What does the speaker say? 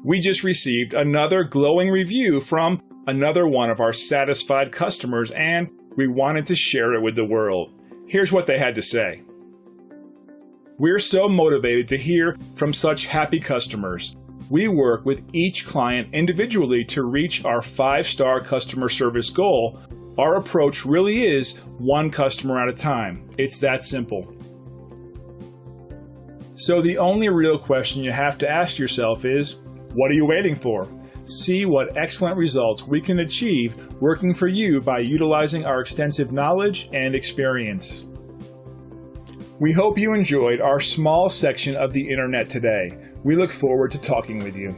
We just received another glowing review from another one of our satisfied customers, and we wanted to share it with the world. Here's what they had to say. We're so motivated to hear from such happy customers. We work with each client individually to reach our 5-star customer service goal. Our approach really is one customer at a time. It's that simple. So the only real question you have to ask yourself is, what are you waiting for? See what excellent results we can achieve working for you by utilizing our extensive knowledge and experience. We hope you enjoyed our small section of the internet today. We look forward to talking with you.